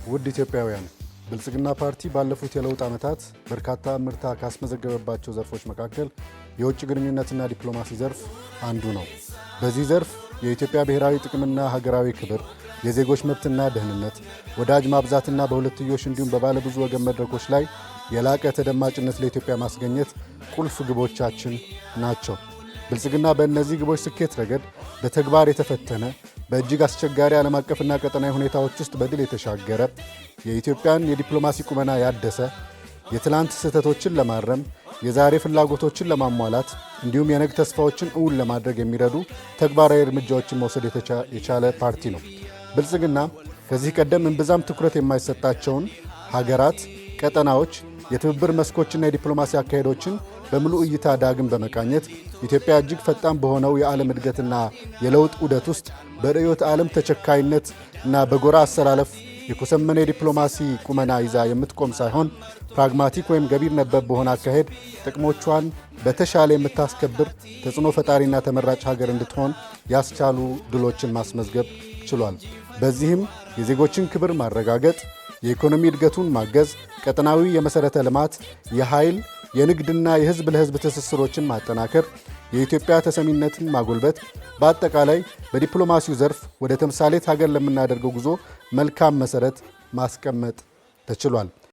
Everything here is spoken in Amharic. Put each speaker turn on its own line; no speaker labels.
ውድ ኢትዮጵያውያን ብልጽግና ፓርቲ ባለፉት የለውጥ ዓመታት በርካታ ምርታ ካስመዘገበባቸው ዘርፎች መካከል የውጭ ግንኙነትና ዲፕሎማሲ ዘርፍ አንዱ ነው። በዚህ ዘርፍ የኢትዮጵያ ብሔራዊ ጥቅምና ሀገራዊ ክብር፣ የዜጎች መብትና ደህንነት፣ ወዳጅ ማብዛትና በሁለትዮሽ እንዲሁም በባለብዙ ወገን መድረኮች ላይ የላቀ ተደማጭነት ለኢትዮጵያ ማስገኘት ቁልፍ ግቦቻችን ናቸው። ብልጽግና በእነዚህ ግቦች ስኬት ረገድ በተግባር የተፈተነ በእጅግ አስቸጋሪ ዓለም አቀፍና ቀጠናዊ ሁኔታዎች ውስጥ በድል የተሻገረ የኢትዮጵያን የዲፕሎማሲ ቁመና ያደሰ የትላንት ስህተቶችን ለማረም የዛሬ ፍላጎቶችን ለማሟላት እንዲሁም የነገ ተስፋዎችን እውን ለማድረግ የሚረዱ ተግባራዊ እርምጃዎችን መውሰድ የቻለ ፓርቲ ነው። ብልጽግና ከዚህ ቀደም እምብዛም ትኩረት የማይሰጣቸውን ሀገራት፣ ቀጠናዎች፣ የትብብር መስኮችና የዲፕሎማሲ አካሄዶችን በሙሉ እይታ ዳግም በመቃኘት ኢትዮጵያ እጅግ ፈጣን በሆነው የዓለም እድገትና የለውጥ ዑደት ውስጥ በርዕዮተ ዓለም ተቸካይነት እና በጎራ አሰላለፍ የኮሰመነ የዲፕሎማሲ ቁመና ይዛ የምትቆም ሳይሆን ፕራግማቲክ ወይም ገቢር ነበብ በሆነ አካሄድ ጥቅሞቿን በተሻለ የምታስከብር ተጽዕኖ ፈጣሪና ተመራጭ ሀገር እንድትሆን ያስቻሉ ድሎችን ማስመዝገብ ችሏል። በዚህም የዜጎችን ክብር ማረጋገጥ፣ የኢኮኖሚ እድገቱን ማገዝ፣ ቀጠናዊ የመሠረተ ልማት፣ የኃይል፣ የንግድና የሕዝብ ለሕዝብ ትስስሮችን ማጠናከር፣ የኢትዮጵያ ተሰሚነትን ማጎልበት፣ በአጠቃላይ በዲፕሎማሲው ዘርፍ ወደ ተምሳሌት ሀገር ለምናደርገው ጉዞ መልካም መሠረት ማስቀመጥ ተችሏል።